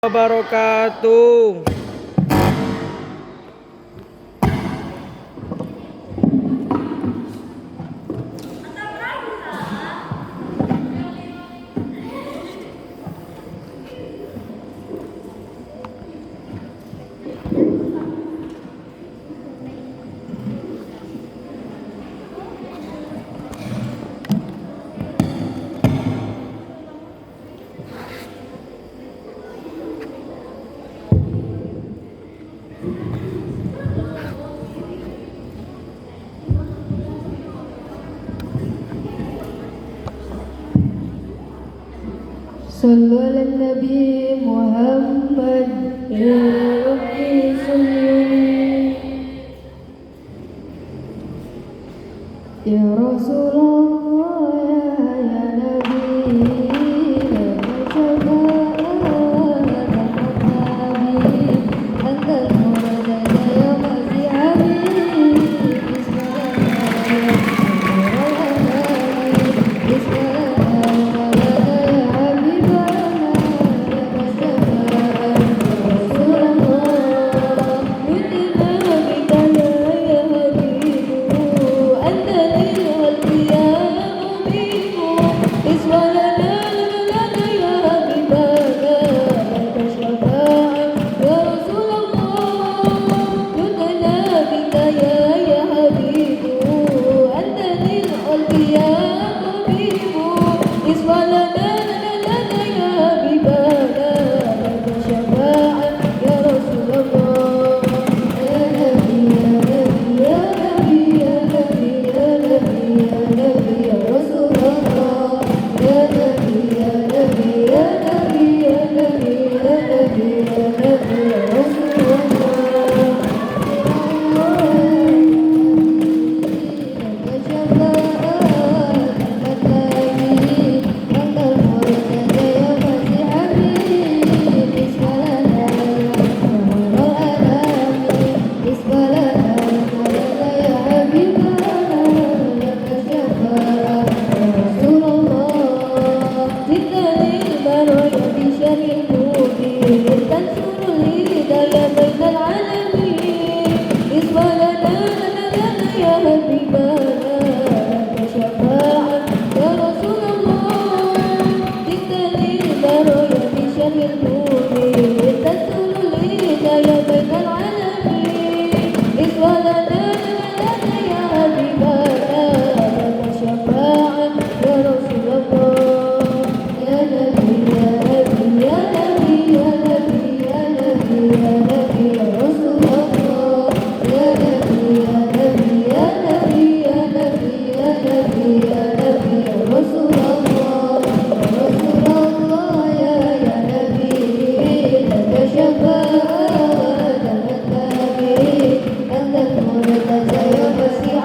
Wabarakatuh. صلوا على النبي محمد يا ربي صلي يا رسول الله يا نبي لك شفاعة أنت المرتجى يا مسيح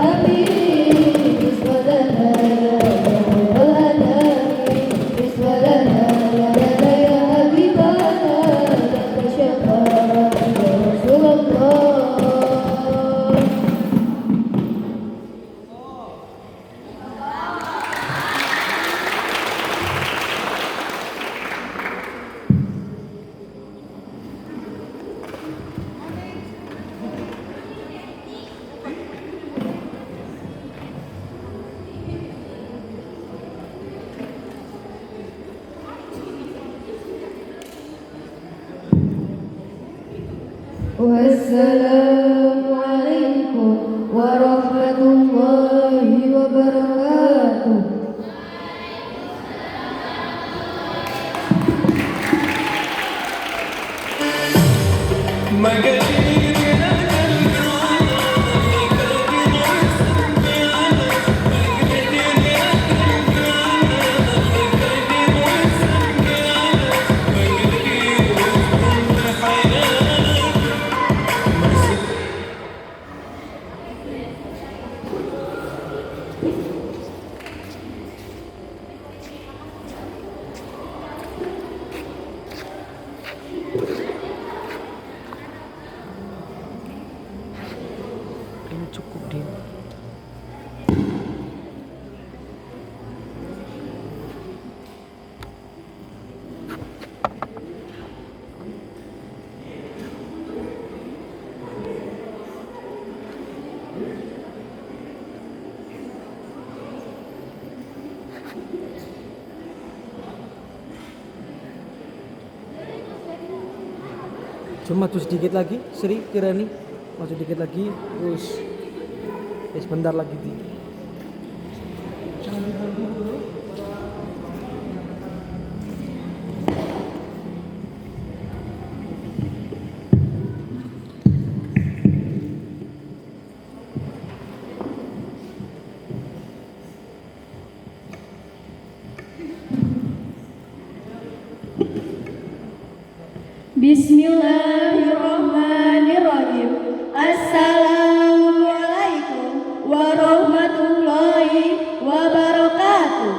حبيبي بسم والسلام عليكم ورحمة الله وبركاته. Cuma tuh sedikit lagi, Sri Kirani, maju dikit lagi, terus sebentar lagi di. Bismillahirrahmanirrahim. Assalamualaikum warahmatullahi wabarakatuh.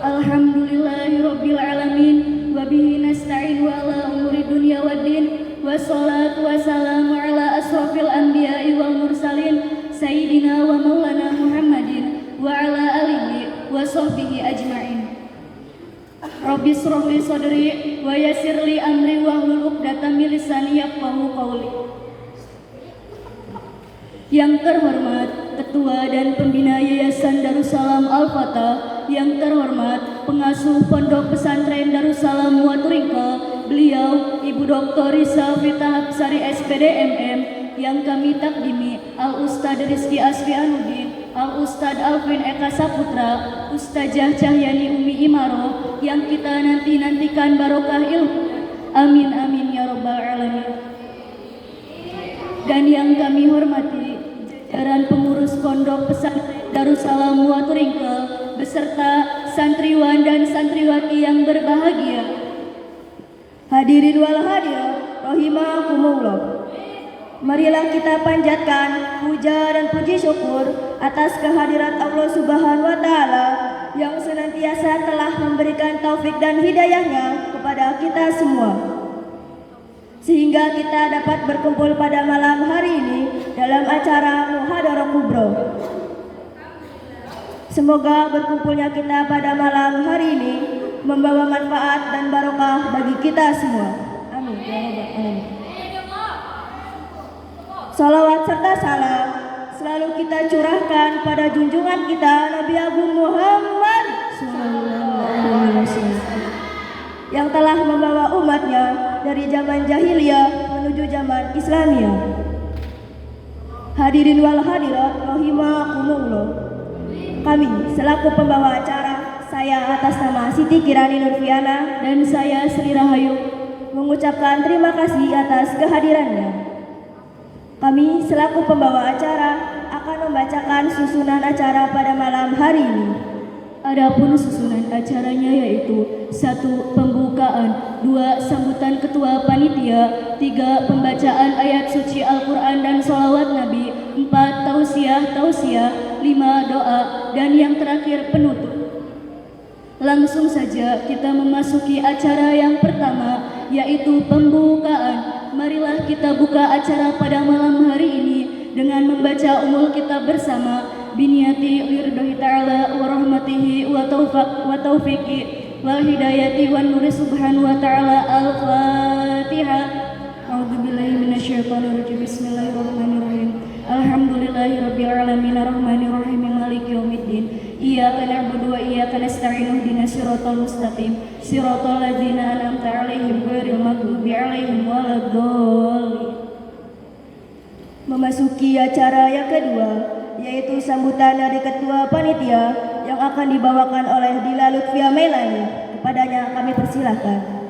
Alhamdulillahirabbil alamin wa bihi nasta'in wa ala umuri dunya waddin wassalatu wassalamu ala asrofil anbiya'i wal mursalin sayyidina wa maulana Muhammadin wa ala alihi wa sahbihi ajma'in. Rabbi shrah li sadri wa yassir li amri wahlul 'uqdatam min lisani yafqahu qawli. Yang terhormat Ketua dan Pembina Yayasan Darussalam Al-Fatah, yang terhormat Pengasuh Pondok Pesantren Darussalam Waturingka, beliau Ibu Dr. Risa Fitah Hapsari SPD MM, yang kami takdimi Al-Ustadz Rizky Asfianuddin, Al-Ustadz Alvin Eka Saputra, Ustazah Cahyani Umi Imaro, yang kita nantikan barokah ilmu. Amin amin ya rabbal alamin. Dan yang kami hormati jajaran pengurus Pondok Pesantren Darussalam Waturingka beserta santriwan dan santriwati yang berbahagia. Hadirin wal hadirah rahimakumullah. Marilah kita panjatkan puja dan puji syukur atas kehadirat Allah Subhanahu wa taala yang senantiasa telah memberikan taufik dan hidayahnya kepada kita semua, sehingga kita dapat berkumpul pada malam hari ini dalam acara Muhadarah Kubro. Semoga berkumpulnya kita pada malam hari ini membawa manfaat dan barokah bagi kita semua. Amin ya rabbal alamin. Salawat serta salam selalu kita curahkan pada junjungan kita Nabi Agung Muhammad SAW, yang telah membawa umatnya dari zaman jahiliyah menuju zaman Islamiyah. Hadirin wal hadirat rahimakumullah. Kami selaku pembawa acara, saya atas nama Siti Kirani Nurfiana dan saya Sri Rahayu mengucapkan terima kasih atas kehadirannya. Kami selaku pembawa acara akan membacakan susunan acara pada malam hari ini. Adapun susunan acaranya yaitu 1. Pembukaan, 2. Sambutan ketua panitia, 3. Pembacaan ayat suci Al-Quran dan sholawat Nabi, 4. Tausiah, 5. Doa, dan yang terakhir penutup. Langsung saja kita memasuki acara yang pertama, yaitu pembukaan. Marilah kita buka acara pada malam hari ini dengan membaca umul kitab bersama biniyati wirdohi ta'ala wa rahmatihi wa taufiqi wal hidayati wa nuri subhanahu wa ta'ala. Al-Fatihah. A'udzubillahi minasyaitonir rajim. Bismillahirrahmanirrahim. Alhamdulillahirabbil alamin arrahmanir rahim maliki yaumiddin. Iyyaka na'budu wa iyyaka nasta'in ihdinas siratal mustaqim siratal ladzina an'amta 'alaihim ghairil maghdubi 'alaihim waladdallin. Memasuki acara yang kedua, yaitu sambutan dari ketua panitia yang akan dibawakan oleh Dila Lutfia Melani. Kepadanya kami persilahkan.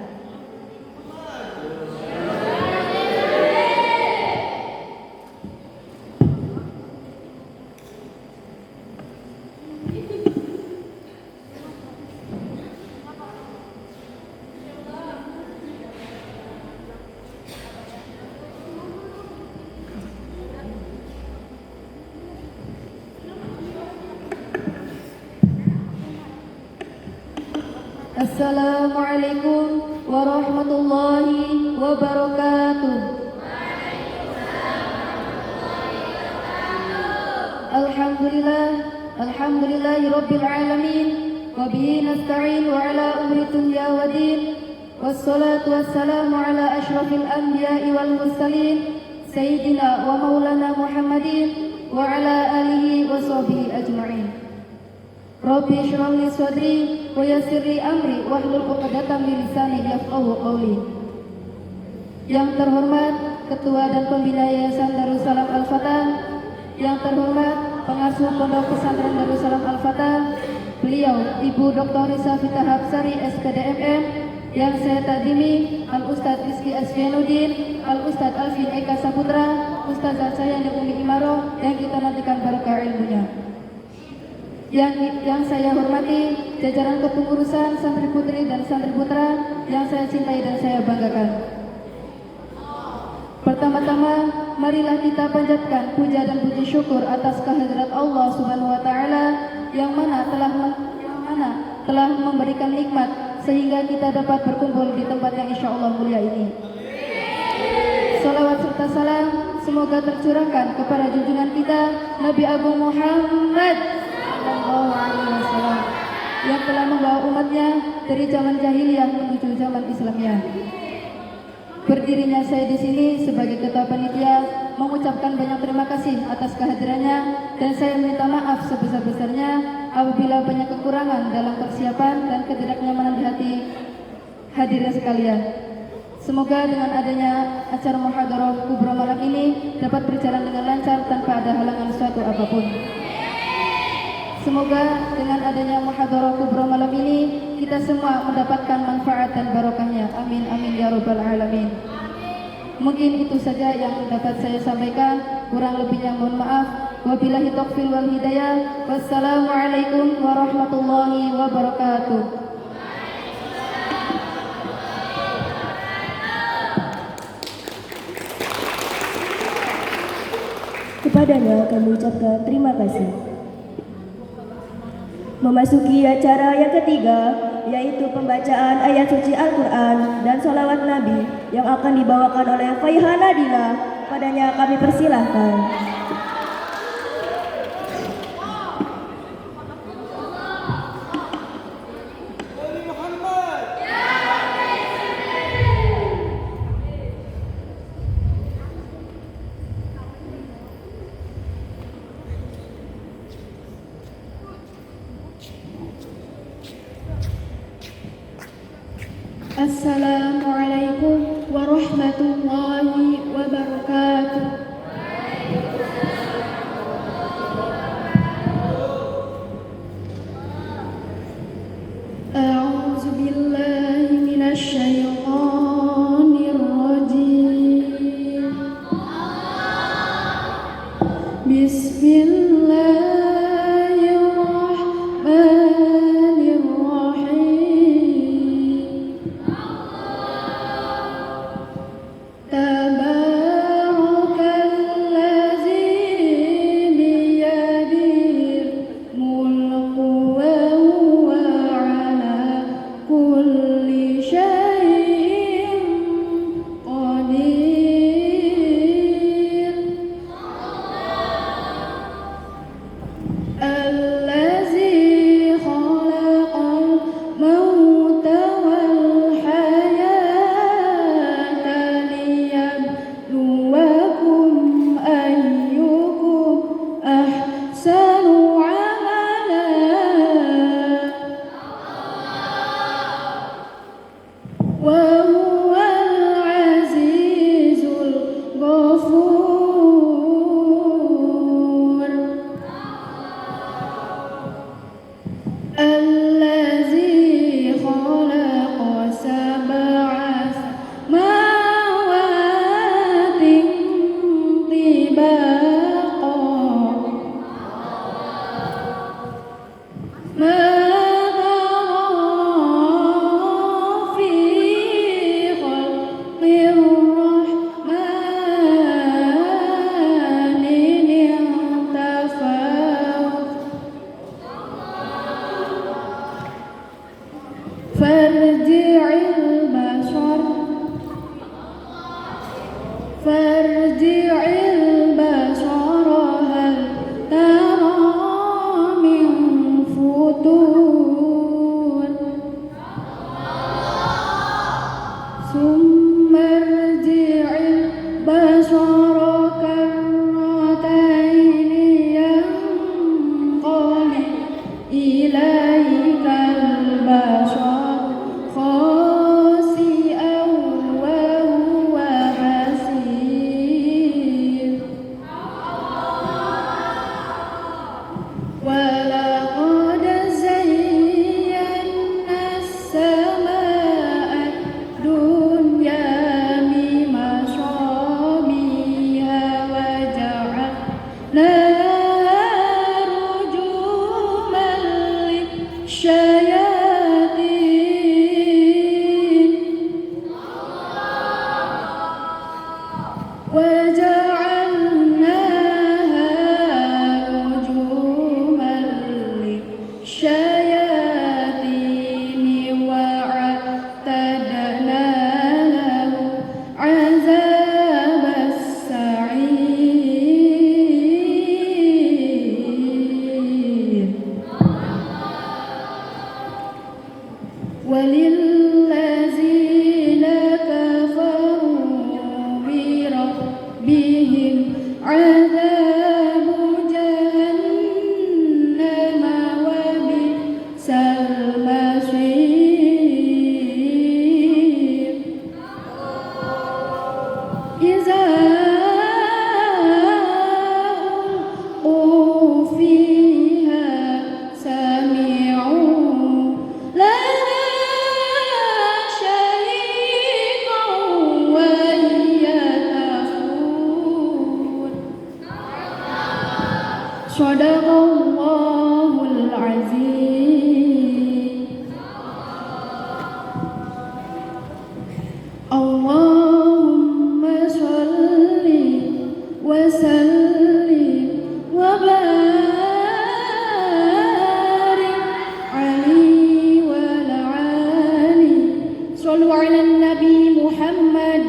Assalamualaikum warahmatullahi wabarakatuh. Alhamdulillahirabbil alamin wa bihi nasta'in wa ala umri dunya waddin wassalatu wassalamu ala asyrafil anbiya'i wal mursalin sayyidina wa maulana Muhammadin wa ala alihi wa sahbihi ajma'in. Rabbi shrah li sadri wa yassir li amri wahlul 'uqdatam min lisani yafqahu qawli. Yang terhormat Ketua dan Pembina Yayasan Darussalam Al-Fatah, yang terhormat Pengasuh Pondok Pesantren Darussalam Al-Fatah, beliau Ibu Dr. Risa Fitah Hapsari SPDMM, yang saya takdimi Al-Ustadz Rizky Asfianuddin, Al-Ustadz Alvin Eka Saputra, Ustazah saya Umi Imaroh, yang kita nantikan barokah ilmunya. Yang saya hormati jajaran kepengurusan santri putri dan santri putra yang saya cintai dan saya banggakan. Pertama-tama, marilah kita panjatkan puja dan puji syukur atas kehadirat Allah Subhanahu wa taala yang mana telah memberikan nikmat sehingga kita dapat berkumpul di tempat yang insyaallah mulia ini. Salawat serta salam semoga tercurahkan kepada junjungan kita Nabi Agung Muhammad Sallallahu Alaihi Wasallam yang telah membawa umatnya dari zaman jahiliyah menuju zaman Islamiyah. Berdirinya saya di sini sebagai ketua panitia mengucapkan banyak terima kasih atas kehadirannya dan saya minta maaf sebesar-besarnya apabila banyak kekurangan dalam persiapan dan ketidaknyamanan di hati hadirin sekalian. Semoga dengan adanya acara muhadarah kubra malam ini dapat berjalan dengan lancar tanpa ada halangan suatu apapun. Semoga dengan adanya muhadarah kubra malam ini kita semua mendapatkan manfaat dan barokahnya. Amin amin ya rabbal alamin. Mungkin itu saja yang dapat saya sampaikan. Kurang lebihnya mohon maaf. Wabillahi taufiq wal hidayah. Wassalamualaikum warahmatullahi wabarakatuh. Kepadanya kami ucapkan terima kasih. Memasuki acara yang ketiga, yaitu pembacaan ayat suci Al-Quran dan sholawat Nabi yang akan dibawakan oleh Faiha Nadila. Padanya kami persilahkan. Assalamualaikum warahmatullahi wabarakatuh. A'udzu billahi minasy syaithanir rajim. Bismillahirrahmanirrahim. Tabarakalladzi biyadihil mulku wa huwa ala kulli syai'in qadir. Allazi khalaqal mauta wal hayata liyabluwakum ayyukum ahsanu amala. Wa huwal azizul ghafur. Allazi khalaqa sab'a samawati tibaqa ma tara fi khalqir rahmani min tafawut. Farji'il basar hal tara min futur. Summa rji'il basara karrataini yanqalib ila وللذين كفروا بربهم عذاب جهنم وبئس المصير إذا ألقوا فيها سمعوا لها شهيقا وهي تفور صدق الله العظيم اللهم صل وسلم وبارك عليه وعلى آله صلوا على النبي محمد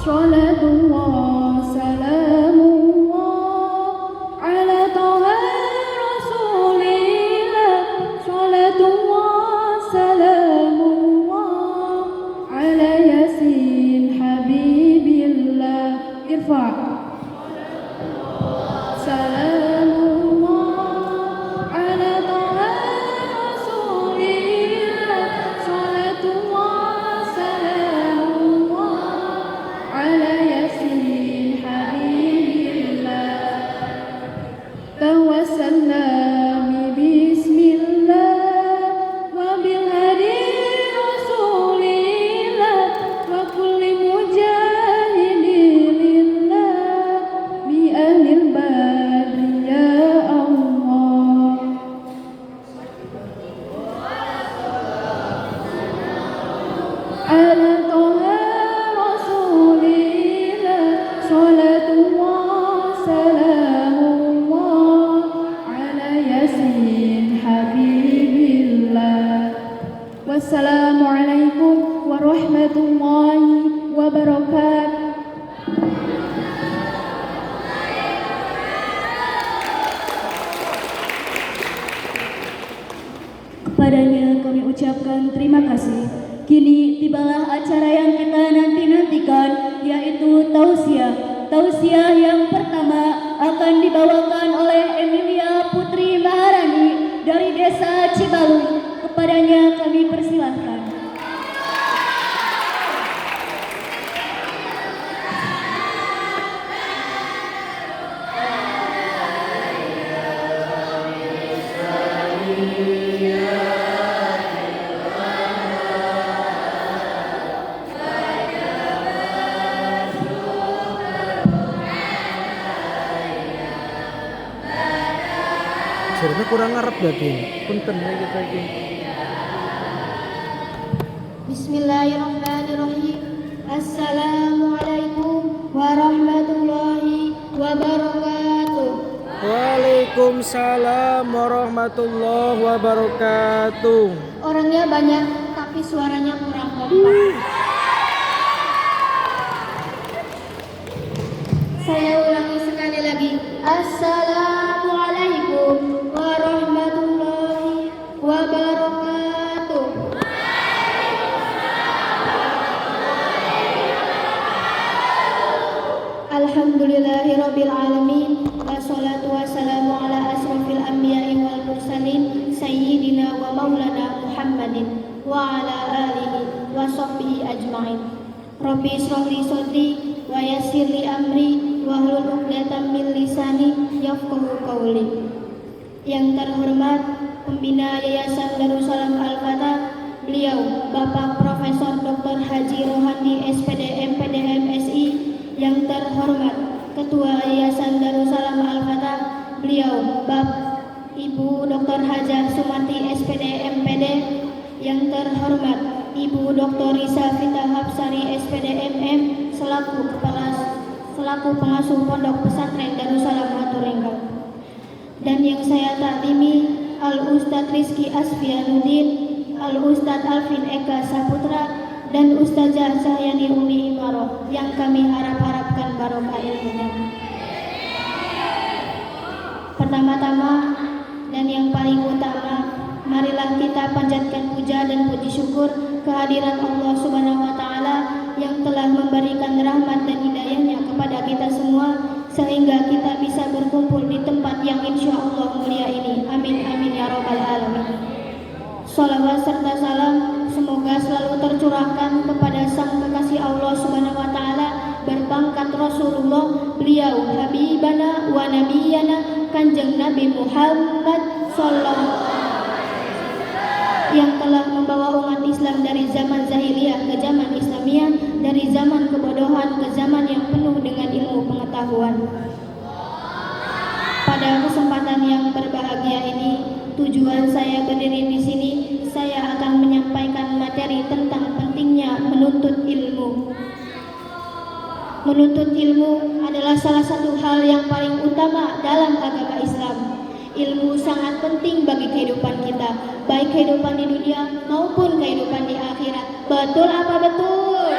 صلاة الله سلام الله على طه رسول الله صلاة الله سلام الله على ياسين حبيب الله ارفع سلام الله على طه رسول الله صلاة الله سلام الله على ياسين حبيب الله توسلنا بسم الله وبالهدي رسول الله وكل مجاهد لله بأهل البدر يا الله على طه رسول الله صلاة الله سلام الله على ياسين حبيب الله والسلام عليكم ورحمة الله وبركاته. Kepadanya kami ucapkan terima kasih. Kini tibalah acara yang kita nanti-nantikan, yaitu tausiah. Tausiah yang pertama akan dibawakan oleh Emilia Putri Maharani dari Desa Cibalui. Kepadanya kami persilahkan. Sebenarnya kurang ngarep berarti. Punten ya kita iki. Bismillahirrahmanirrahim. Assalamualaikum warahmatullahi wabarakatuh. Waalaikumsalam warahmatullahi wabarakatuh. Orangnya banyak tapi suaranya kurang kompak. Saya ulangi sekali lagi. Assalamualaikum warahmatullahi wabarakatuh. Alhamdulillahirabbil alamin. Wassalatu wassalamu ala asrofil anbiya'i wal mursalin sayyidina wa maulana Muhammadin wa ala alihi wa sahbihi ajma'in. Rabbi ishrah li sadri wa yassir li amri wahlul 'uqdatam min lisani yafqahu qawli. Yang terhormat Pembina Yayasan Darussalam Al-Fatah, beliau Bapak Profesor Dr. Haji Rohandi SPD MPD MSI. Yang terhormat Ketua Yayasan Darussalam Al-Fatah, beliau Bapak Ibu Dr. Hajah Sumarti SPD MPD. Yang terhormat Ibu Dr. Risa Fitah Hapsari SPD MM selaku pengasuh Pondok Pesantren Darussalam Maturinggal. Dan yang saya taklimi Al-Ustadz Rizky Asfianuddin, Al-Ustadz Alvin Eka Saputra, dan Ustazah Cahyani Umi Imaroh yang kami harapkan barokah ilmunya. Pertama-tama dan yang paling utama, kita panjatkan puja dan puji syukur kehadiran Allah Subhanahu wa taala yang telah memberikan rahmat dan hidayahnya kepada kita semua sehingga kita bisa berkumpul di tempat yang insya Allah mulia ini. Amin amin ya rabbal alamin. Salawat serta salam semoga selalu tercurahkan kepada sang kekasih Allah Subhanahu wa taala berpangkat Rasulullah, beliau habibana wa nabiyana Kanjeng Nabi Muhammad sallallahu yang telah membawa umat Islam dari zaman jahiliyah ke zaman Islamiyah, dari zaman kebodohan ke zaman yang penuh dengan ilmu pengetahuan. Pada kesempatan yang berbahagia ini, tujuan saya berdiri di sini, saya akan menyampaikan materi tentang pentingnya menuntut ilmu. Menuntut ilmu adalah salah satu hal yang paling utama dalam agama Islam. Ilmu sangat penting bagi kehidupan kita, baik kehidupan di dunia maupun kehidupan di akhirat. Betul apa betul?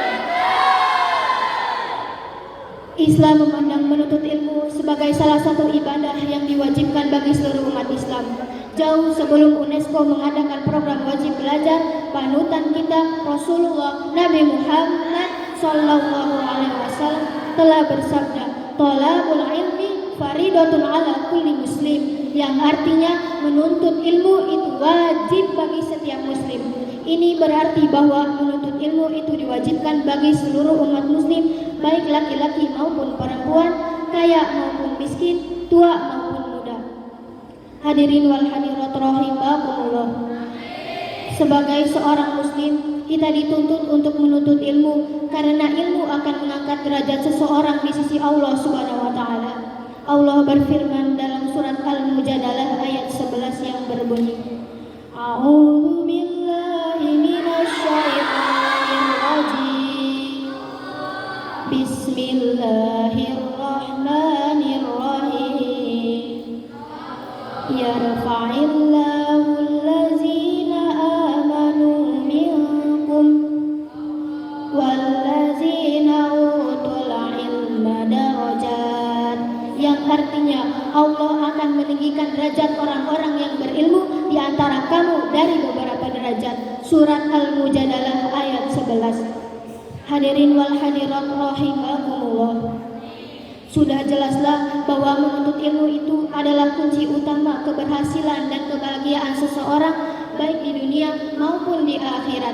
Islam memandang menuntut ilmu sebagai salah satu ibadah yang diwajibkan bagi seluruh umat Islam. Jauh sebelum UNESCO mengadakan program wajib belajar, panutan kita Rasulullah Nabi Muhammad Sallallahu Alaihi Wasallam telah bersabda, "Thalabul ilmi faridatun ala kulli muslim," yang artinya menuntut ilmu itu wajib bagi setiap muslim. Ini berarti bahwa menuntut ilmu itu diwajibkan bagi seluruh umat muslim, baik laki-laki maupun perempuan, kaya maupun miskin, tua maupun muda. Hadirin wal hadirat rahimakumullah. Sebagai seorang muslim, kita dituntut untuk menuntut ilmu karena ilmu akan mengangkat derajat seseorang di sisi Allah Subhanahu wa taala. Allah berfirman dalam surat Al-Mujadalah ayat 11 yang berbunyi, A'udzu billahi minasy syaithanir rajim. Bismillahirrahmanirrahim. Yarfa'illahu allazina amanu minkum wallazina utul ilma darajat, yang artinya Allah akan meninggikan derajat orang-orang yang berilmu di antara kamu dari beberapa derajat. Surat Al-Mujadalah ayat 11. Hadirin wal hadirat rahimakumullah. Sudah jelaslah bahwa menuntut ilmu itu adalah kunci utama keberhasilan dan kebahagiaan seseorang baik di dunia maupun di akhirat.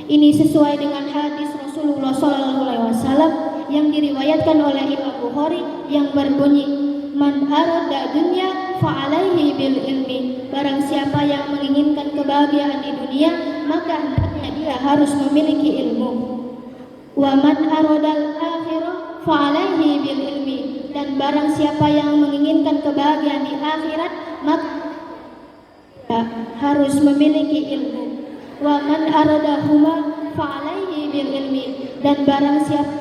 Ini sesuai dengan hadis Rasulullah SAW yang diriwayatkan oleh Imam Bukhari yang berbunyi, "Man arada dunya fa'alaihi bil ilmi." Barang siapa yang menginginkan kebahagiaan di dunia, maka hendaknya dia harus memiliki ilmu. Wa man aradal akhirah fa'alaihi bil ilmi, dan barang siapa yang menginginkan kebahagiaan di akhirat, maka harus memiliki ilmu. Wa man aradahuma fa'alaihi bil ilmi, dan barang siapa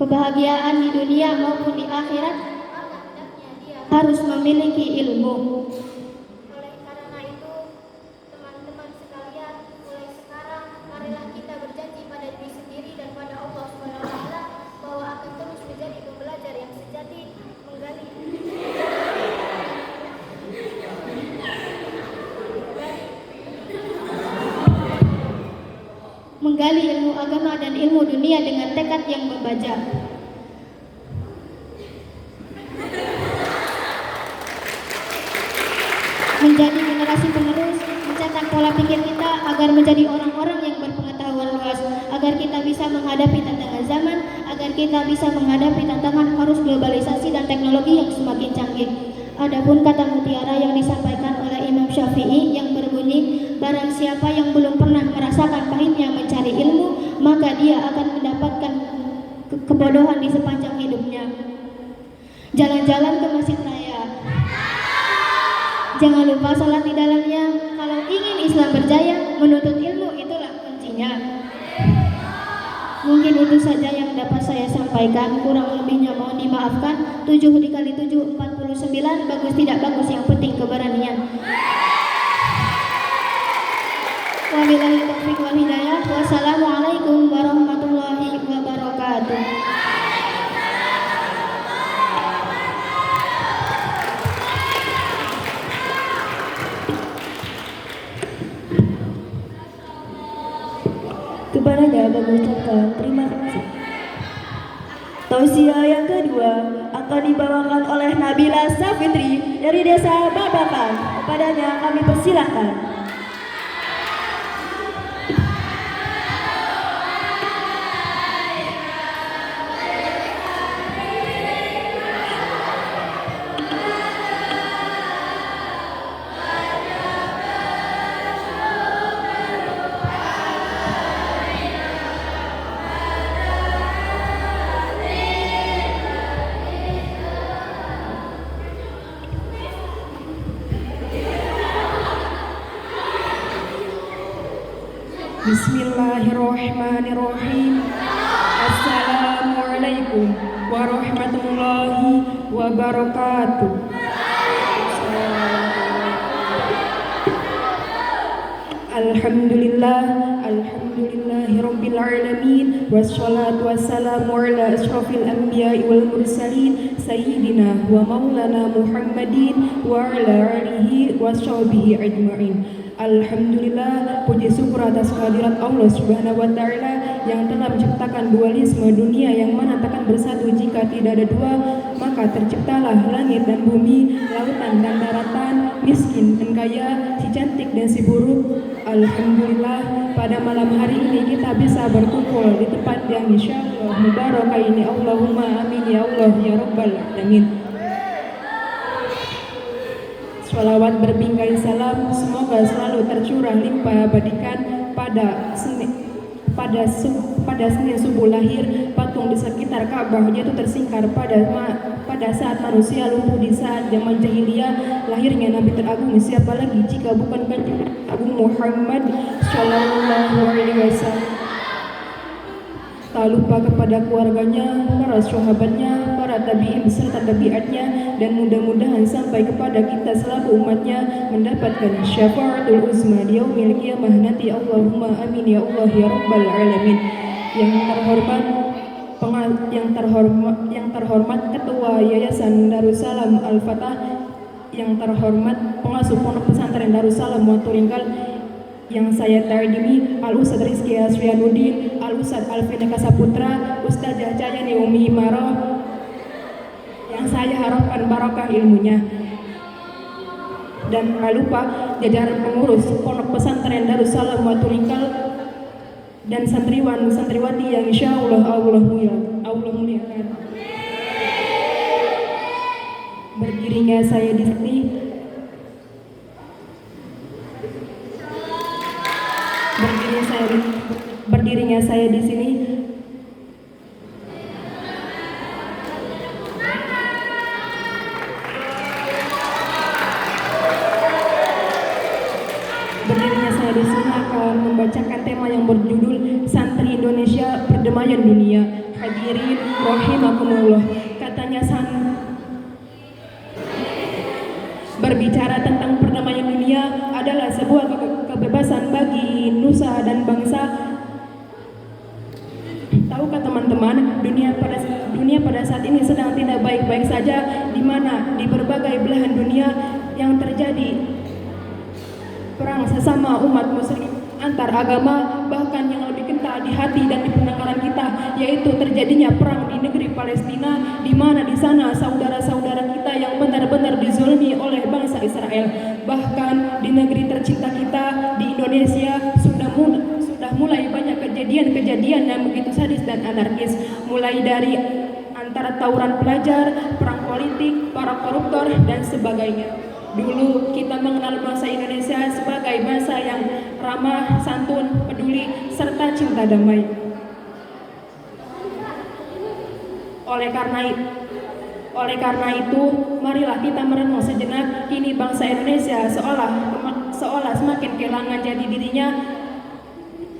kebahagiaan di dunia maupun di akhirat, harus memiliki ilmu. Oleh karena itu, teman-teman sekalian, mulai sekarang marilah kita berjanji pada diri sendiri dan pada Allah Subhanahu wa taala bahwa akan terus menjadi pembelajar yang sejati, menggali ilmu agama dan ilmu dunia dengan tekad yang membaca. Menjadi generasi penerus, mencetak pola pikir kita agar menjadi orang-orang yang berpengetahuan luas, agar kita bisa menghadapi tantangan zaman, agar kita bisa menghadapi tantangan arus globalisasi dan teknologi yang semakin canggih. Adapun kata mutiara yang disampaikan oleh Imam Syafi'i yang berbunyi, barang siapa yang belum pernah merasakan pahitnya mencari ilmu, maka dia akan mendapatkan kebodohan di sepanjang hidupnya. Jalan-jalan ke masjid raya, jangan lupa sholat di dalamnya. Kalau ingin Islam berjaya, menuntut ilmu itulah kuncinya. Mungkin itu saja yang dapat saya sampaikan, kurang lebihnya mohon dimaafkan. 7 dikali 7 49, bagus tidak bagus, yang penting keberanian. Wabillahi taufiq wal hidayah. Wassalamualaikum warahmatullahi wabarakatuh. kepadanya mengucapkan terima kasih. Tausiah yang kedua akan dibawakan oleh Nabila Safitri dari Desa Babakan. Kepadanya kami persilahkan. Bismillahirrahmanirrahim. Assalamualaikum warahmatullahi wabarakatuh. Alhamdulillahirabbil alamin wassalatu wassalamu ala asyrofil anbiya'i wal mursalin sayyidina wa maulana Muhammadin wa ala alihi washabihi ajma'in. Alhamdulillah, puji syukur atas kehadirat Allah Subhanahu wa Ta'ala yang telah menciptakan dualisme dunia yang mana takkan bersatu jika tidak ada dua, maka terciptalah langit dan bumi, lautan dan daratan, miskin dan kaya, si cantik dan si buruk. Alhamdulillah, pada malam hari ini kita bisa berkumpul di tempat yang insyaallah mubarakah ini. Allahumma amin ya Allah ya rabbal alamin. Sholawat berbingkai salam semoga selalu tercurah limpah abadikan pada Senin subuh lahir patung di sekitar Ka'bah jatuh tersingkar pada saat manusia lumpuh di saat zaman jahiliyah lahirnya Nabi teragung siapa lagi jika bukan Kanjeng Agung Muhammad sallallahu alaihi wasallam. Tak lupa kepada keluarganya, para sahabatnya, para tabi'in beserta tabiatnya, dan mudah-mudahan sampai kepada kita selaku umatnya mendapatkan syafaatul uzma di yaumil qiyamah nanti. Allahumma amin ya Allah ya rabbal alamin. Yang terhormat Ketua Yayasan Darussalam Al-Fatah, yang terhormat pengasuh Pondok Pesantren Darussalam Waturingkal, yang saya terdimi Al-Ustadz Rizky Asrianuddin, Al-Ustadz Alvina Kasaputra, Ustazah Cayani Umi Imaroh, yang saya harapkan barokah ilmunya. Dan tak lupa jajaran pengurus Pondok Pesantren Darussalam Waturingkal dan santriwan santriwati yang insya Allah muliakan. Berdirinya saya di sini Berdirinya saya di sini akan membacakan tema yang berjudul Santri Indonesia Perdamaian Dunia. Hadirin rahimakumullah. Katanya berbicara tentang perdamaian dunia adalah sebuah kebebasan bagi nusa dan bangsa. Tahukah teman-teman, dunia pada saat ini sedang tidak baik-baik saja, di mana di berbagai belahan dunia yang terjadi perang sesama umat muslim antar agama, bahkan yang lebih kental di hati dan di pendengaran kita, yaitu terjadinya perang di negeri Palestina, di mana di sana saudara-saudara kita yang benar-benar dizulmi oleh bangsa Israel. Bahkan di negeri tercinta kita di Indonesia sudah mulai banyak kejadian-kejadian yang begitu sadis dan anarkis, mulai dari antara tawuran pelajar, perang politik, para koruptor dan sebagainya. Dulu kita mengenal bangsa Indonesia sebagai bangsa yang ramah, santun, peduli, serta cinta damai. Oleh karena itu, marilah kita merenung sejenak. Kini bangsa Indonesia seolah semakin kehilangan jati dirinya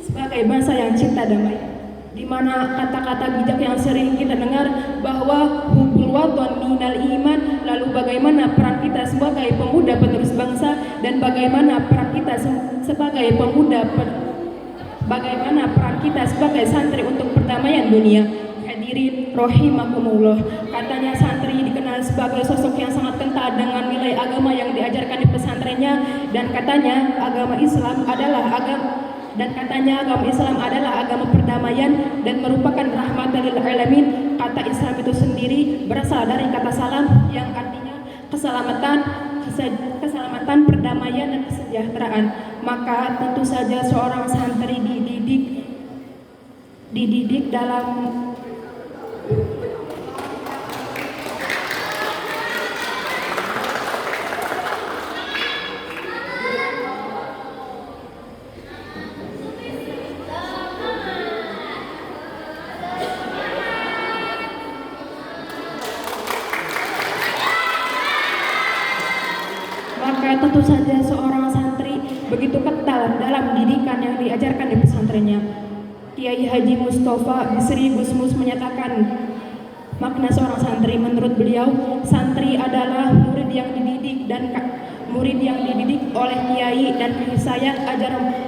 sebagai bangsa yang cinta damai. Di mana kata-kata bijak yang sering kita dengar bahwa hubul waton minal iman, lalu bagaimana peran kita sebagai pemuda penerus bangsa dan bagaimana peran kita sebagai santri untuk perdamaian dunia. Hadirin rahimakumullah. Katanya santri dikenal sebagai sosok yang sangat kental dengan nilai agama yang diajarkan di pesantrennya, dan katanya agama Islam adalah dan katanya agama Islam adalah agama perdamaian dan merupakan rahmatan lil alamin. Kata Islam itu sendiri berasal dari kata salam yang artinya keselamatan, perdamaian dan kesejahteraan. Maka tentu saja seorang santri dididik dalam tentu saja seorang santri begitu kental dalam didikan yang diajarkan di pesantrennya. Kiai Haji Mustafa Bisri Gusmus menyatakan makna seorang santri. Menurut beliau, santri adalah murid yang dididik oleh kiai dan kasih sayang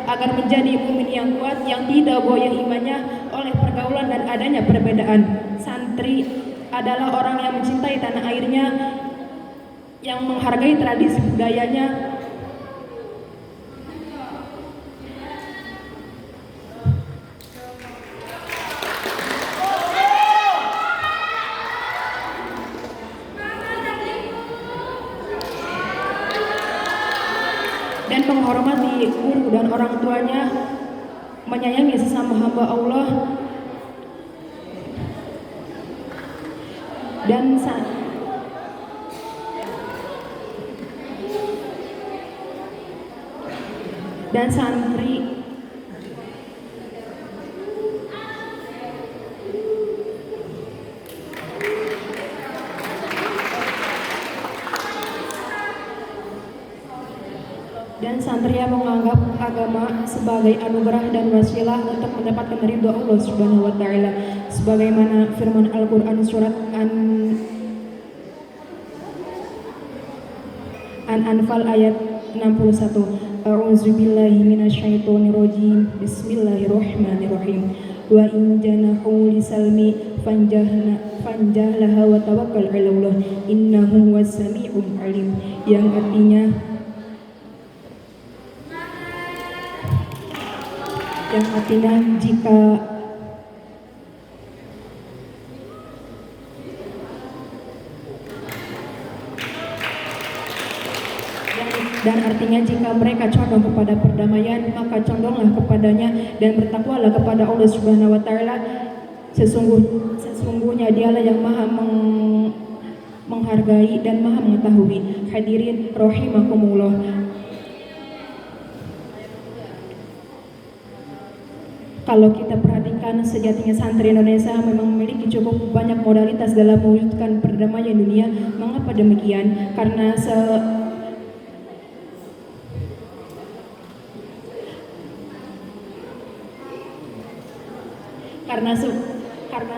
agar menjadi mukmin yang kuat yang tidak goyah imannya oleh pergaulan dan adanya perbedaan. Santri adalah orang yang mencintai tanah airnya, yang menghargai tradisi budayanya, dan menghormati guru dan orang tuanya, menyayangi sesama hamba Allah, dan santri yang menganggap agama sebagai anugerah dan wasilah untuk mendapatkan ridho Allah Subhanahu wa taala, sebagaimana firman Al-Qur'an surat An-Anfal ayat 61. A'udzubillahi minasyaitonirrajim. Bismillahirrahmanirrahim. Wa in janahu lisalmi fanjahlaha wa tawakkal 'ala Allah innahu was-sami'ul 'alim. Yang artinya jika mereka condong kepada perdamaian, maka condonglah kepadanya dan bertakwalah kepada Allah Subhanahu wa taala. Sesungguhnya Dialah yang Maha menghargai dan Maha mengetahui. Hadirin rahimakumullah. Kalau kita perhatikan, sejatinya santri Indonesia memang memiliki cukup banyak modalitas dalam mewujudkan perdamaian dunia. Mengapa demikian? Karena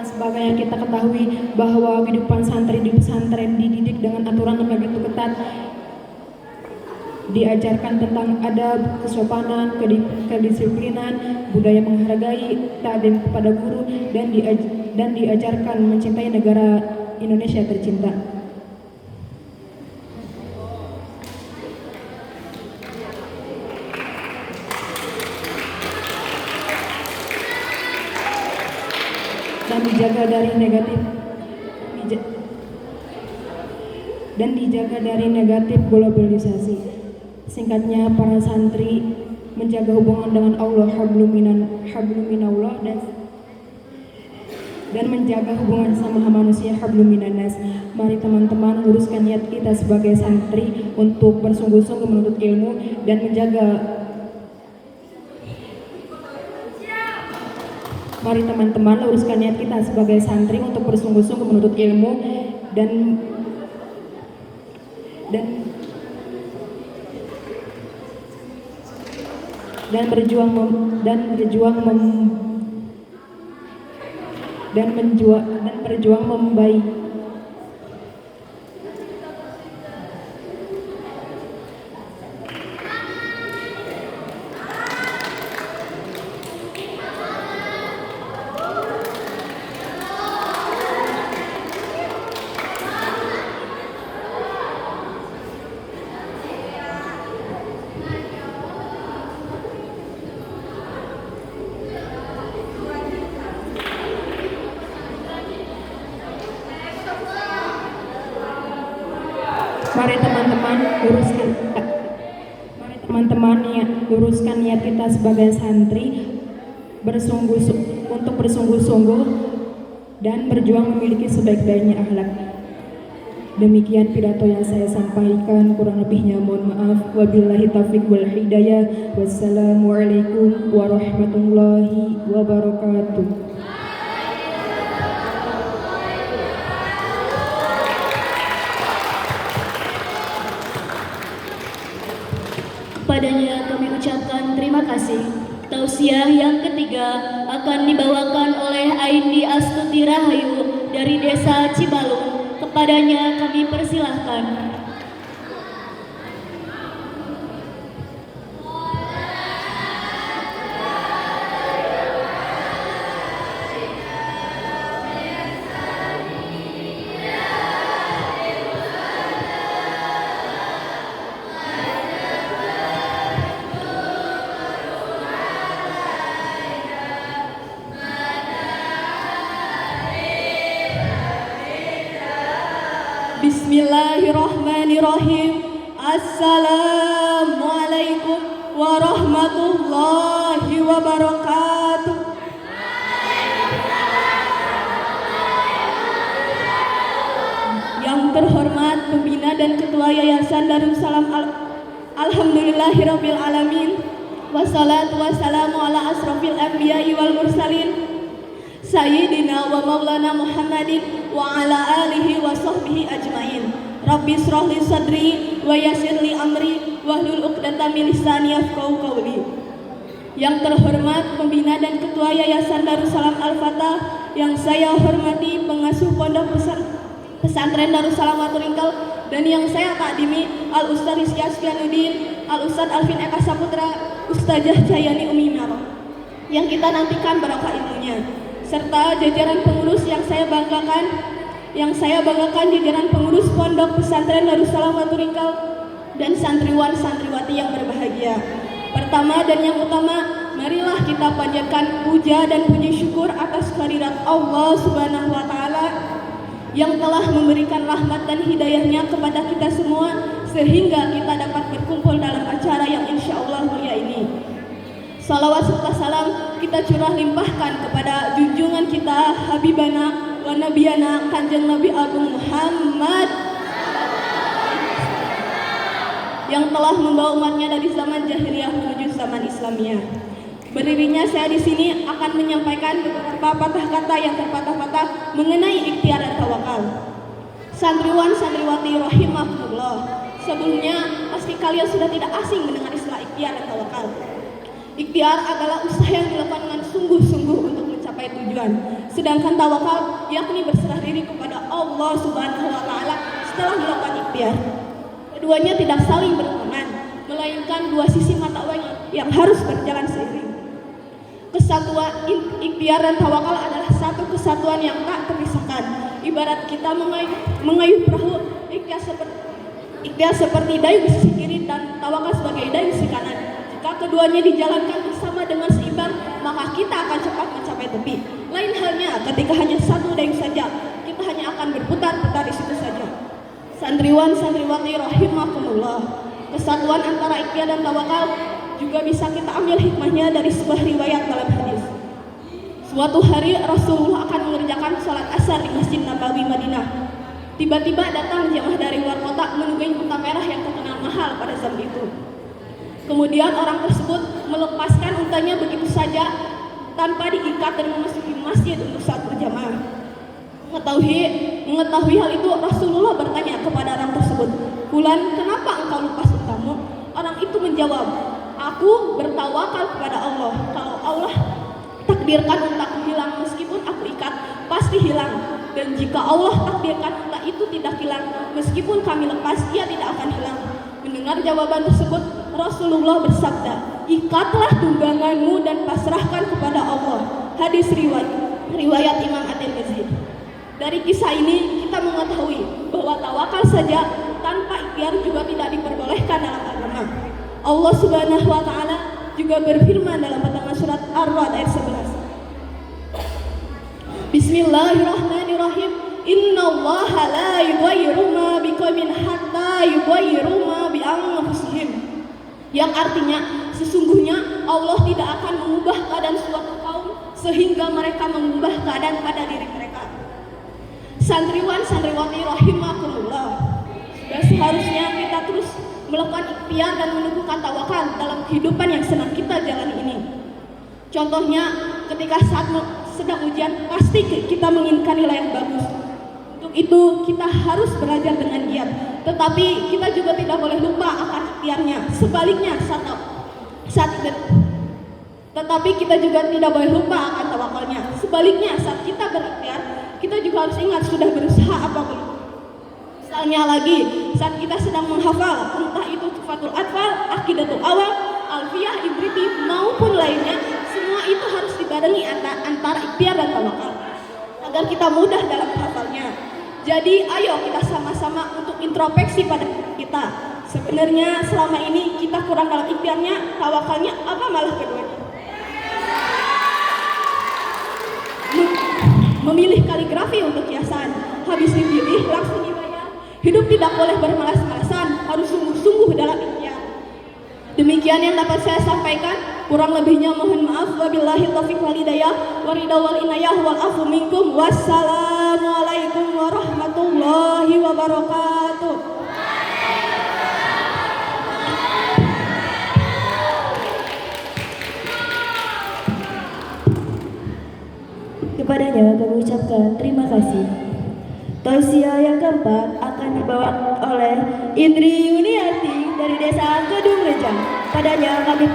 sebagai yang kita ketahui bahwa kehidupan santri di pesantren dididik dengan aturan yang begitu ketat, diajarkan tentang adab, kesopanan, kedisiplinan, budaya menghargai, ta'zim kepada guru, dan diajarkan mencintai negara Indonesia tercinta. Dan dijaga dari negatif globalisasi. Singkatnya, para santri menjaga hubungan dengan Allah, habluminallah, dan menjaga hubungan sama manusia, habluminanas. Mari teman-teman luruskan niat kita sebagai santri untuk bersungguh-sungguh menuntut ilmu dan menjaga. Mari teman-teman luruskan niat kita sebagai santri untuk bersungguh-sungguh menuntut ilmu dan berjuang membaik. luruskan mari teman-teman ya, luruskan niat kita sebagai santri untuk bersungguh-sungguh dan berjuang memiliki sebaik-baiknya akhlak. Demikian pidato yang saya sampaikan, kurang lebihnya mohon maaf. Wabillahi taufiq wal hidayah. Wassalamualaikum warahmatullahi wabarakatuh. Kepadanya kami ucapkan terima kasih. Tausiah yang ketiga akan dibawakan oleh Aindi Astuti Rahayu dari Desa Cibalung. Kepadanya kami persilahkan. Bismillahirrahmanirrahim. Assalamualaikum warahmatullahi wabarakatuh. Yang terhormat pembina dan ketua Yayasan Darussalam Alhamdulillahirabbil alamin. Wassalatu wassalamu ala asrofil anbiya'i wal mursalin Sayyidina wa maulana Muhammadin wa ala alihi wa sahbihi ajmain. Rabbi shrah li sadri wa yassir li amri wahlul 'uqdatam min lisani yafqahu qawli. Yang terhormat pembina dan ketua Yayasan Darussalam Al-Fatah, yang saya hormati pengasuh Pondok Pesantren Darussalam Waturingkal, dan yang saya takdimi Al-Ustaz Rizky Asfianuddin, Al-Ustaz Alvin Eka Saputra, Ustazah Jayani Umi Maro, yang kita nantikan barokah ilmunya, serta jajaran pengurus yang saya banggakan, jajaran pengurus Pondok Pesantren Darussalam Waturingkal dan santriwan-santriwati yang berbahagia. Pertama dan yang utama, marilah kita panjatkan puja dan puji syukur atas kehadirat Allah Subhanahu wa Ta'ala yang telah memberikan rahmat dan hidayahnya kepada kita semua, sehingga kita dapat berkumpul dalam acara yang insya Allah mulia ini. Salawat serta salam kita curah limpahkan kepada junjungan kita, Habibana wa Nabiyana, Kanjeng Nabi Agung Muhammad, yang telah membawa umatnya dari zaman jahiliyah menuju zaman Islamiyah. Berdirinya saya di sini akan menyampaikan beberapa patah kata yang terpatah-patah mengenai ikhtiar dan tawakal. Santriwan santriwati rahimakumullah, sebelumnya pasti kalian sudah tidak asing mendengar istilah ikhtiar dan tawakal. Ikhtiar adalah usaha yang dilakukan dengan sungguh-sungguh untuk mencapai tujuan. Sedangkan tawakal yakni berserah diri kepada Allah Subhanahu wa Ta'ala setelah melakukan ikhtiar. Keduanya tidak saling bertentangan, melainkan dua sisi mata uang yang harus berjalan seiring. Kesatuan ikhtiar dan tawakal adalah satu kesatuan yang tak terpisahkan. Ibarat kita mengayuh perahu, ikhtiar seperti dayung di sisi kiri dan tawakal sebagai dayung di sisi kanan. Jika keduanya dijalankan bersama dengan seimbang, maka kita akan cepat mencapai tepi. Lain halnya ketika hanya satu dayung saja, kita hanya akan berputar-putar di situ saja. Santriwan santriwati rahimakumullah, kesatuan antara ikhtiar dan tawakal juga bisa kita ambil hikmahnya dari sebuah riwayat dalam hadis. Suatu hari Rasulullah akan mengerjakan sholat asar di Masjid Nabawi Madinah. Tiba-tiba datang jemaah dari luar kota menunggangi unta merah yang terkenal mahal pada zaman itu. Kemudian orang tersebut melepaskan untanya begitu saja tanpa diikat dan memasuki masjid untuk saat berjamaah. Mengetahui hal itu, Rasulullah bertanya kepada orang tersebut, "Fulan, kenapa engkau lepas untamu?" Orang itu menjawab, "Aku bertawakal kepada Allah. Kalau Allah takdirkan untaku hilang, meskipun aku ikat, pasti hilang. Dan jika Allah takdirkan unta itu tidak hilang, meskipun kami lepas, ia tidak akan hilang." Mendengar jawaban tersebut, Rasulullah bersabda, "Ikatlah tungganganmu dan pasrahkan kepada Allah." Hadis riwayat Imam At-Tirmidzi. Dari kisah ini kita mengetahui bahwa tawakal saja tanpa ikhtiar juga tidak diperbolehkan dalam agama. Allah Subhanahu wa Ta'ala juga berfirman dalam pertama surat Ar-Ra'd ayat 11. Bismillahirrahmanirrahim. Innallaha la yughayyiru ma biqaumin hatta yughayyiru ma bi anfusihim, yang artinya sesungguhnya Allah tidak akan mengubah keadaan suatu kaum sehingga mereka mengubah keadaan pada diri mereka. Santriwan santriwati rahimakumullah, dan seharusnya kita terus melakukan ikhtiar dan menumbuhkan tawakal dalam kehidupan yang sedang kita jalani ini. Contohnya ketika saat sedang ujian pasti kita menginginkan nilai yang bagus. Untuk itu kita harus belajar dengan giat, tetapi kita juga tidak boleh lupa akan ikhtiarnya. Sebaliknya tetapi kita juga tidak boleh lupa akan tawakalnya. Sebaliknya saat kita berikhtiar, kita juga harus ingat sudah berusaha apa belum. Misalnya lagi saat kita sedang menghafal, entah itu Tufatul Atfal, Aqidatul Awam, Alfiyah, Ibriti maupun lainnya, semua itu harus dibarengi antara ikhtiar dan tawakal agar kita mudah dalam menghafalnya. Jadi ayo kita sama-sama untuk introspeksi pada kita. Sebenarnya selama ini kita kurang dalam ikhtiarnya, tawakalnya, apa malah keduanya. Memilih kaligrafi untuk hiasan, habis dipilih langsung dibayar. Hidup tidak boleh bermalas-malasan, harus sungguh-sungguh dalam ikhtiar. Demikian yang dapat saya sampaikan, kurang lebihnya mohon maaf. Wabillahi taufiq wal hidayah, warida wal inayah wal afu minkum. Wassalamualaikum warahmatullahi wabarakatuh. Kepadanya kami ucapkan terima kasih. Tausiah yang keempat akan dibawa oleh Indri Yuniarti dari Desa Kedung Rejang. Padanya kami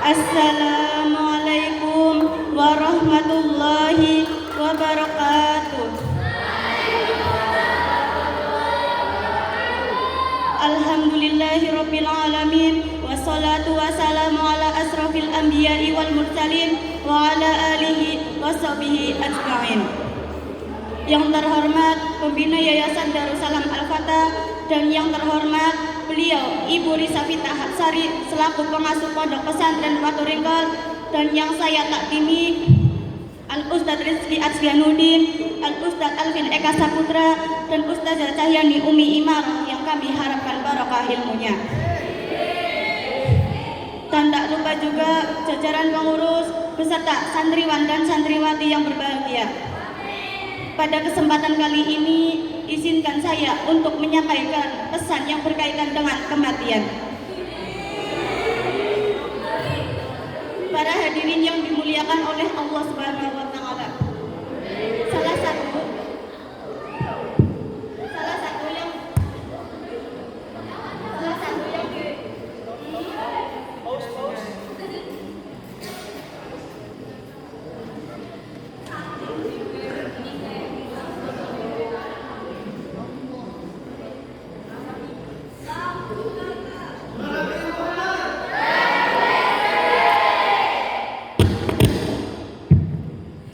Assalamualaikum warahmatullahi wabarakatuh. Alhamdulillahirabbil alamin, wassalatu wassalamu ala asrofil anbiya'i wal mursalin wa ala alihi washabihi ajma'in. Yang terhormat pembina Yayasan Darussalam Al-Fatah dan yang terhormat beliau Ibu Risafita Hatsari selaku pengasuh Pondok Pesantren Batu Ringkol, dan yang saya takdimi Al-Ustadz Rizky Atsgianudin, Al-Ustadz Alvin Eka Saputra, dan Ustazah Cahyani Umi Imar yang kami harapkan barokah ilmunya. Dan tak lupa juga jajaran pengurus beserta santriwan dan santriwati yang berbahagia. Pada kesempatan kali ini, izinkan saya untuk menyampaikan pesan yang berkaitan dengan kematian. Para hadirin yang dimuliakan oleh Allah Subhanahu wa Ta'ala, salah satu yang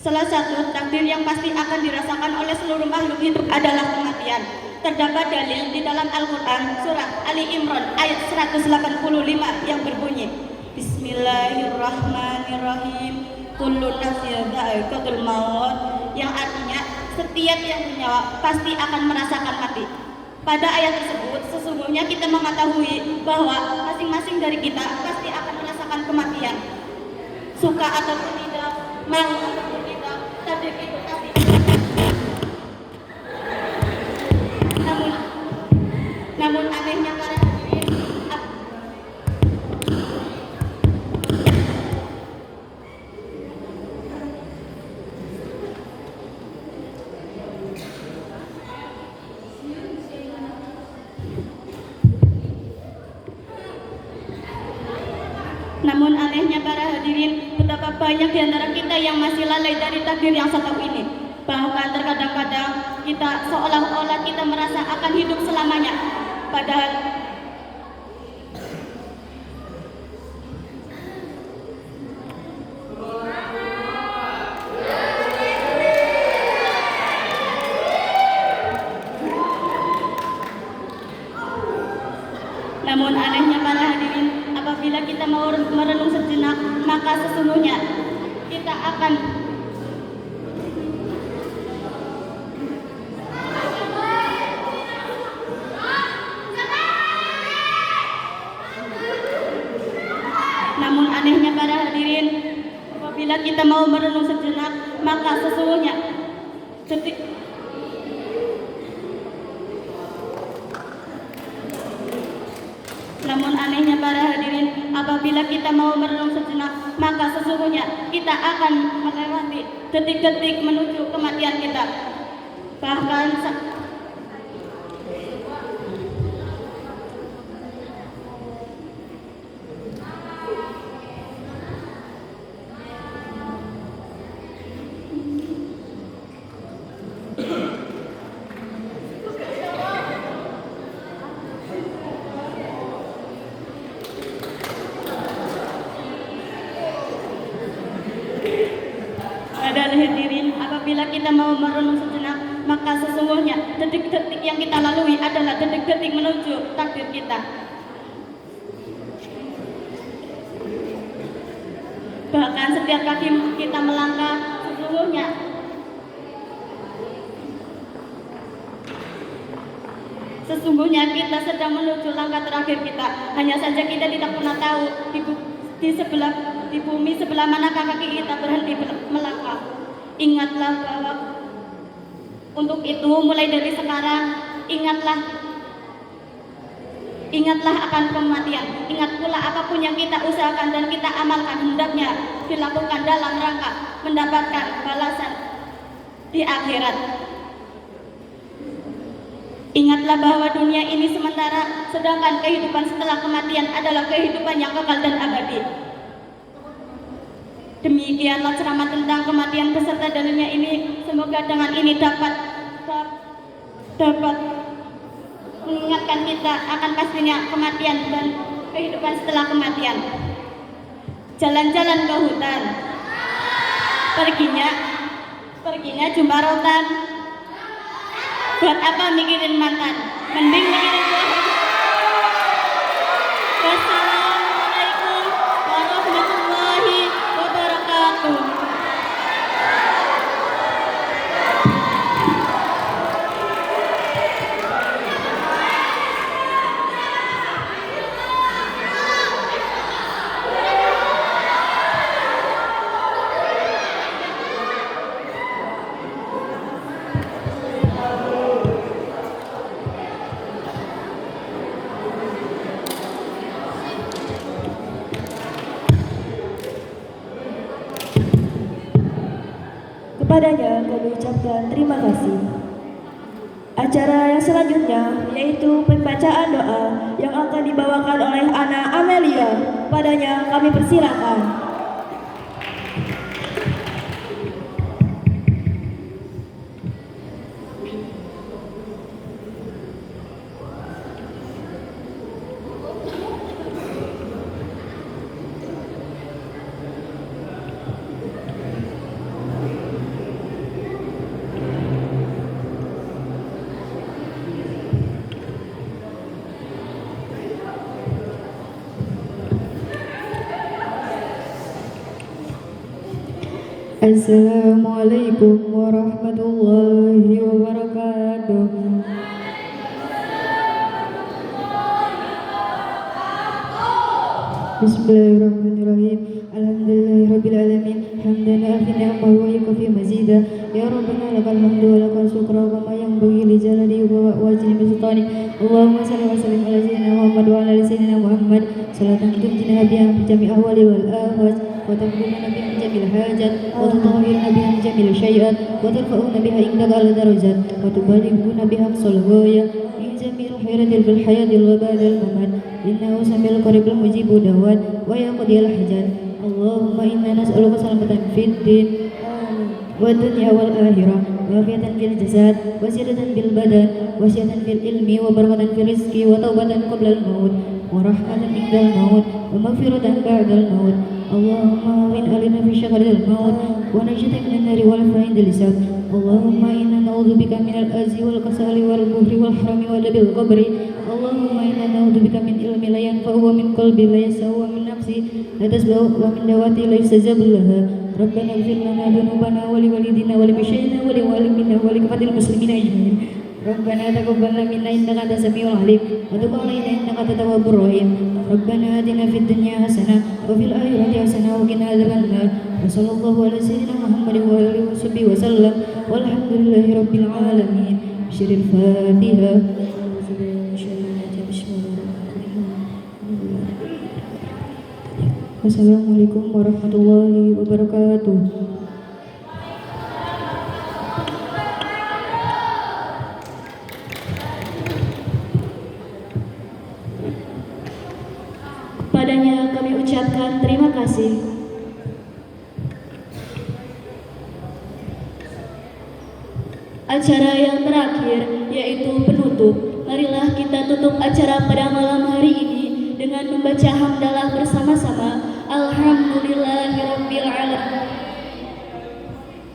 salah satu takdir yang pasti akan dirasakan oleh seluruh makhluk hidup adalah kematian. Terdapat dalil di dalam Al-Quran surah Ali Imran ayat 185 yang berbunyi, Bismillahirrahmanirrahim, kullu nafsin dha'iqatul maut, yang artinya setiap yang bernyawa pasti akan merasakan mati. Pada ayat tersebut sesungguhnya kita mengetahui bahwa masing-masing dari kita pasti akan merasakan kematian. Suka ataupun tidak, mau ataupun tidak, takdir itu pasti. Namun anehnya para hadirin, betapa banyak di antara kita yang masih lalai dari takdir yang satu ini. Bahkan terkadang-kadang kita seolah-olah kita merasa akan hidup selamanya. akan Namun anehnya para hadirin, apabila kita mau merenung sejenak, maka sesungguhnya kita akan melewati detik-detik menuju kematian kita. Bahkan hadirin, apabila kita mau merenung sejenak, maka sesungguhnya detik-detik yang kita lalui adalah detik-detik menuju takdir kita. Bahkan setiap kaki kita melangkah, sesungguhnya kita sedang menuju langkah terakhir kita. Hanya saja kita tidak pernah tahu di bumi sebelah manakah kaki kita berhenti melangkah. Ingatlah bahwa untuk itu mulai dari sekarang ingatlah akan kematian. Ingat pula apapun yang kita usahakan dan kita amalkan hendaknya dilakukan dalam rangka mendapatkan balasan di akhirat. Ingatlah bahwa dunia ini sementara, sedangkan kehidupan setelah kematian adalah kehidupan yang kekal dan abadi. Demikianlah ceramah tentang kematian beserta dalilnya ini. Semoga dengan ini dapat mengingatkan kita akan pastinya kematian dan kehidupan setelah kematian. Jalan-jalan ke hutan, perginya jumpa rotan. Buat apa mikirin mantan? Mending mikirin Tuhan. Wassalamualaikum warahmatullahi wabarakatuh. Kepadanya kami ucapkan terima kasih. Acara yang selanjutnya yaitu pembacaan doa yang akan dibawakan oleh Ana Amelia. Padanya kami persilakan. Assalamualaikum warahmatullahi wabarakatuh. Bismillahirrahmanirrahim. Alhamdulillahirabbil alamin. Hamdan afina wa yukafi mazida. Ya Rabbana lakal hamdu wa lakal syukru wa ma yanbaghi li jalali wa wajhi bi sultani. Allahumma shalli wa sallim ala sayyidina Muhammad wa ala ali sayyidina Muhammad. Salatan tunjina biha fi jami' ahwali wal ahwaj wa taqbuluna biha min jamil hajat wa tutahhiruna biha min jamil syai'at wa tarfa'una biha indaka al darajat wa tubalighuna biha aqsal ghaya min jamil khairatil bil hayatil wa ba'dal mamat. Innahu samil qaribul mujibu dawat wa yaqdil hajat. Allahumma inna nas'aluka salamatan fid din wa dunya wal akhirah wa afiatan fil jasad wa ziyadatan bil badan wa sihatan fil ilmi wa barakatan fil rizqi wa taubatan qabla al maut wa rahmatan indal maut wa maghfiratan ba'dal maut. Allahumma min alina fi syahril maut wa najatan minan nari wal fa'indil hisab. Allahumma inna na'udzubika minal azzi wal kasali wal buhri wal harami wa dabil qabri. Allahumma inna na'udzubika min ilmi la yanfa'u wa min qalbi la yasau wa min nafsi la tasba'u wa min dawati la yustajabu laha. ربنا اغفر لنا ذنوبنا ولوالدينا ولمشايخنا ولوالدينا ولكافة المسلمين أجمعين ربنا تقبل منا إنك أنت السميع العليم وتب علينا إنك أنت التواب الرحيم ربنا آتنا في الدنيا حسنة وفي الآخرة حسنة وقنا عذاب النار وصلى الله على سيدنا محمد وآله وصحبه وسلم والحمد لله رب العالمين بشر الفاتحة Wassalamualaikum warahmatullahi wabarakatuh. Padanya kami ucapkan terima kasih. Acara yang terakhir yaitu penutup. Marilah kita tutup acara pada malam hari ini dengan membaca hamdalah bersama-sama. Alhamdulillahirabbil alamin.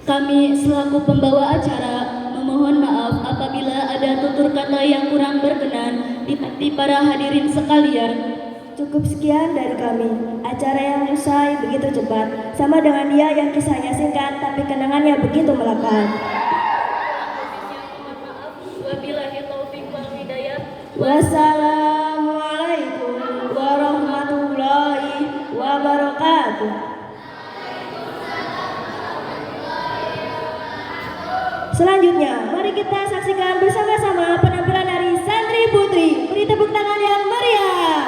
Kami selaku pembawa acara memohon maaf apabila ada tutur kata yang kurang berkenan di para hadirin sekalian. Cukup sekian dari kami. Acara yang usai begitu cepat, sama dengan dia yang kisahnya singkat tapi kenangannya begitu melekat. Wabillahi taufiq wal hidayah. Wassalamualaikum warahmatullahi wabarakatuh. Selanjutnya, mari kita saksikan bersama-sama penampilan dari Santri Putri. Beri tepuk tangan yang meriah.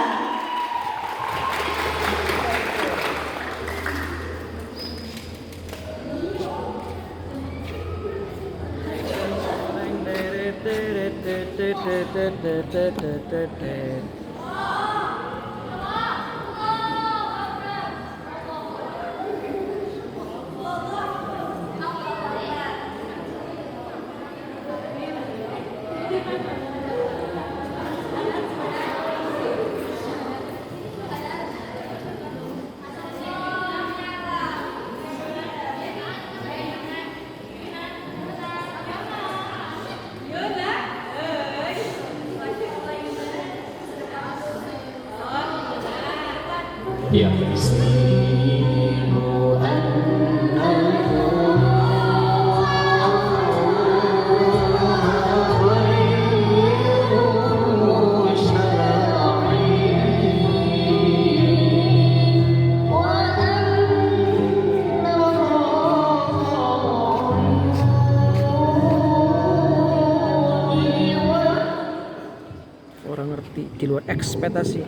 Orang ngerti di luar ekspektasi.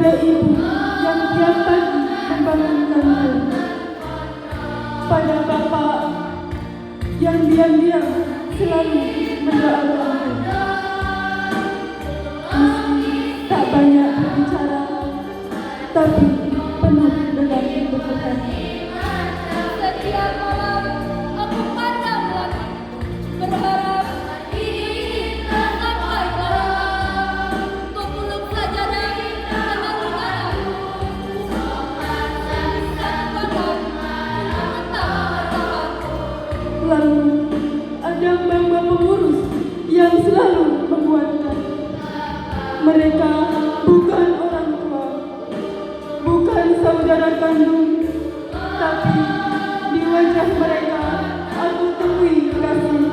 pada ibu yang tiap pagi membangunkanku, pada bapak yang diam-diam selalu mendoakanku. Meski tak banyak berbicara, tapi penuh dengan kebutuhan. Setiap malam aku pandang langit, berharap ini sampai malam untuk peluk sajadah dengan udara. Satu malam untuk tetap bertahan. Lalu ada mbak-mbak pengurus yang selalu menguatkan. Mereka bukan orang tua, bukan saudara kandung, tapi di wajah mereka aku temui kasih.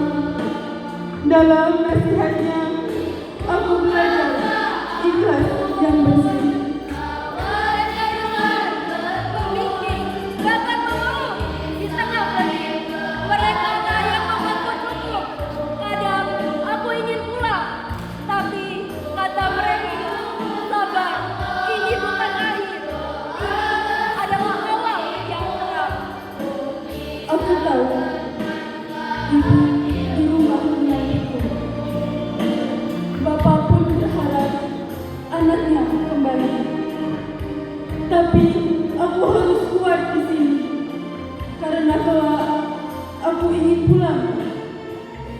Dalam nasihatnya, aku belajar ikhlas yang bersih. Pemimpin bahkan pemulung di tengah berdiri. Mereka lah yang membentuk hukum. Kadang aku ingin pulang, tapi kata mereka, sabar, ini bukan akhir. Ini adalah awal yang terang. Aku tahu ibu di rumah menantiku. Bapak pun berharap anaknya kembali. Tapi aku harus kuat di sini karena kelak aku ingin pulang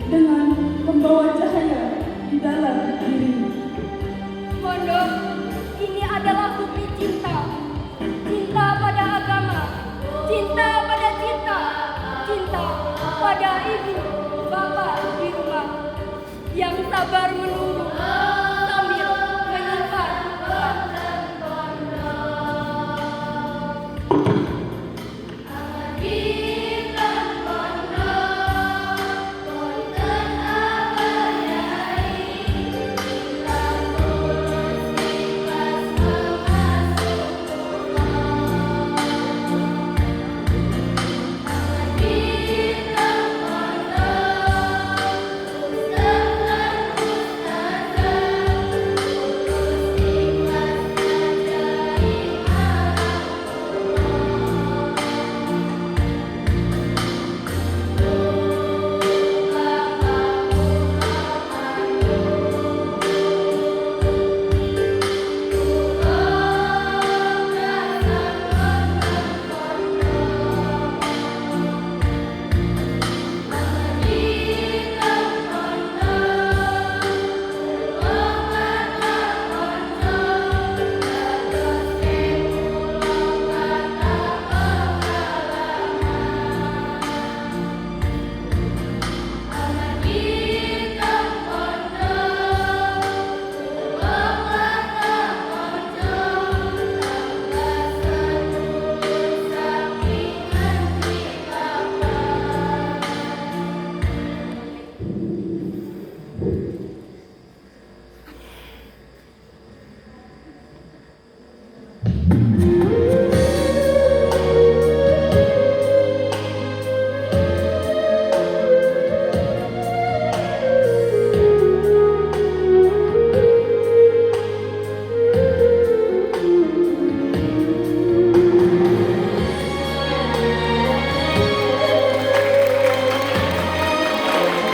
dengan membawa cahaya di dalam diri. Pondok, ini adalah bukti cinta. Cinta pada agama, cinta pada cinta, cinta pada ibu, bapak di rumah yang sabar menunggu